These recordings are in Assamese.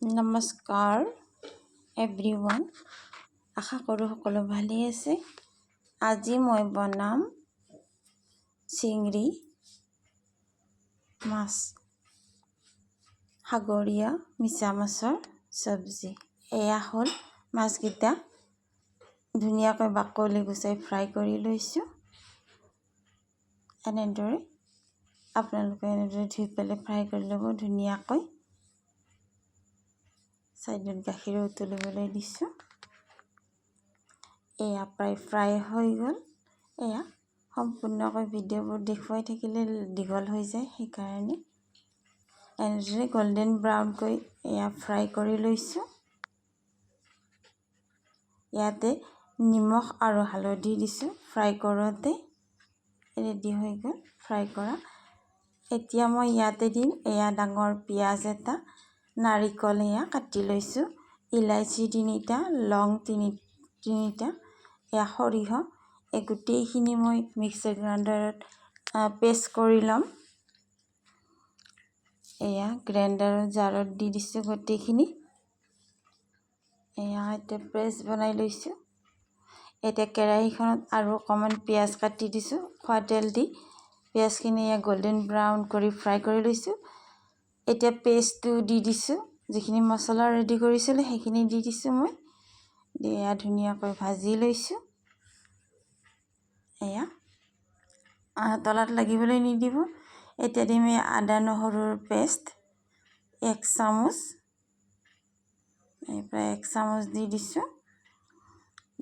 নমস্কাৰ এভৰিৱান, আশা কৰোঁ সকলো ভালেই আছে। আজি মই বনাম চিংৰি মাছ, সাগৰীয় মিছা মাছৰ চব্জি। এয়া হ'ল মাছকেইটা ধুনীয়াকৈ বাকলি গুচাই ফ্ৰাই কৰি লৈছোঁ। এনেদৰে আপোনালোকে ধুই পেলাই ফ্ৰাই কৰি ল'ব ধুনীয়াকৈ। চাইডত গাখীৰ উতলিবলৈ দিছোঁ। এয়া প্ৰায় ফ্ৰাই হৈ গ'ল। এয়া সম্পূৰ্ণকৈ ভিডিঅ'বোৰ দেখুৱাই থাকিলে দীঘল হৈ যায়, সেইকাৰণে এনেদৰে গল্ডেন ব্ৰাউনকৈ এয়া ফ্ৰাই কৰি লৈছোঁ। ইয়াতে নিমখ আৰু হালধি দিছোঁ। ফ্ৰাই কৰোঁতে ৰেডি হৈ গ'ল ফ্ৰাই কৰা। এতিয়া মই ইয়াতে দিম এয়া ডাঙৰ পিঁয়াজ এটা, নাৰিকল এয়া কাটি লৈছোঁ, ইলাইচি 3টা, লং 3টা, এয়া সৰিয়হ, এই গোটেইখিনি মই মিক্সাৰ গ্ৰাইণ্ডাৰত পেষ্ট কৰি ল'ম। এয়া গ্ৰাইণ্ডাৰৰ জাৰত দি দিছোঁ গোটেইখিনি। এয়া এতিয়া পেষ্ট বনাই লৈছোঁ। এতিয়া কেৰাহীখনত আৰু অকণমান পিঁয়াজ কাটি দিছোঁ, খোৱা তেল দি পিঁয়াজখিনি এয়া গল্ডেন ব্ৰাউন কৰি ফ্ৰাই কৰি লৈছোঁ। এতিয়া পেষ্টটো দি দিছোঁ, যিখিনি মছলা ৰেডি কৰিছিলোঁ সেইখিনি দি দিছোঁ মই। এয়া ধুনীয়াকৈ ভাজি লৈছোঁ। এয়া তলাত লাগিবলৈ নিদিব। এতিয়া দিম এই আদা নহৰুৰ পেষ্ট 1 চামুচ, প্ৰায় 1 চামুচ দি দিছোঁ।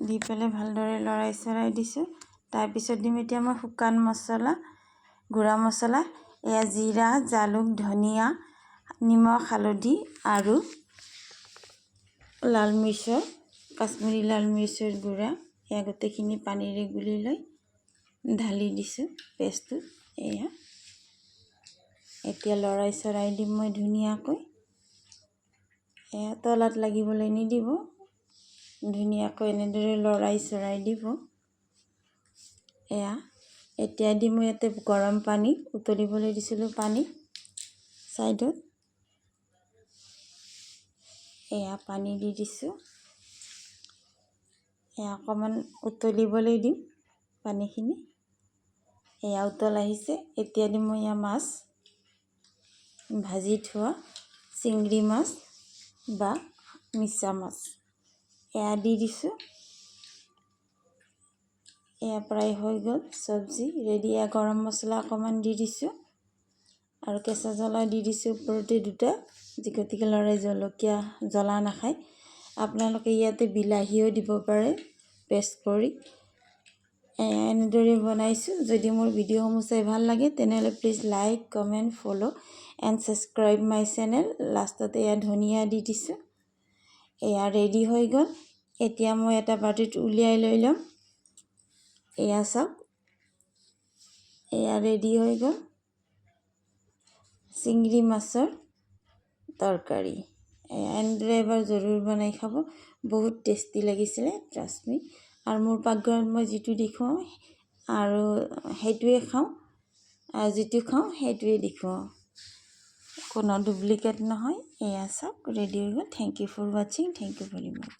দি পেলাই ভালদৰে লৰাই দিছোঁ। তাৰপিছত দিম এতিয়া মই শুকান মছলা, গুড়া মছলা, এয়া জিৰা, জালুক, ধনিয়া, নিমখ, হালধি আৰু লাল মিৰ্চৰ, কাশ্মীৰী লাল মিৰ্চৰ গুড়া, এয়া গোটেইখিনি পানীৰে গুলি লৈ ঢালি দিছোঁ পেষ্টটো। এয়া এতিয়া লৰাই দিম মই ধুনীয়াকৈ। এয়া তলাত লাগিবলৈ নিদিব, ধুনীয়াকৈ এনেদৰে লৰাই দিব। এয়া এতিয়া দি মই ইয়াতে গৰম পানী উতলিবলৈ দিছিলোঁ, পানী চাইডত। এয়া পানী দি দিছোঁ। এয়া অকণমান উতলিবলৈ দিম পানীখিনি। এয়া উতল আহিছে। এতিয়া দিম মই এয়া মাছ, ভাজি থোৱা চিংৰি মাছ বা মিছা মাছ, এয়া দি দিছোঁ। এয়া প্ৰায় হৈ গ'ল চব্জি ৰেডি। এয়া গৰম মছলা অকণমান দি দিছোঁ আৰু কেঁচা জ্বলা দি দিছোঁ ওপৰতে 2টা, গতিকে ল'ৰাই জলকীয়া জ্বলা নাখায়। আপোনালোকে ইয়াতে বিলাহীও দিব পাৰে পেষ্ট কৰি। এনেদৰে বনাইছোঁ। যদি মোৰ ভিডিঅ'সমূহ চাই ভাল লাগে তেনেহ'লে please like, comment, follow' and subscribe my channel. লাষ্টত এয়া ধনিয়া দি দিছোঁ। এয়া ৰেডি হৈ গ'ল। এতিয়া মই এটা বাটিত উলিয়াই লৈ ল'ম। এয়া চাওক, এয়া ৰেডি হৈ গ'ল চিংৰি মাছৰ তৰকাৰী। এনেদৰে এবাৰ জৰুৰ বনাই খাব, বহুত টেষ্টি লাগিছিলে, ট্ৰাষ্ট মি। আৰু মোৰ পাকঘৰত মই যিটো দেখুৱাওঁ আৰু সেইটোৱে খাওঁ, যিটো খাওঁ সেইটোৱে দেখুৱাওঁ, কোনো ডুপ্লিকেট নহয়। এয়া চাওক ৰেডি হৈ গ'ল। থেংক ইউ ফৰ ৱাচিং, থেংক ইউ ভেৰি মাছ।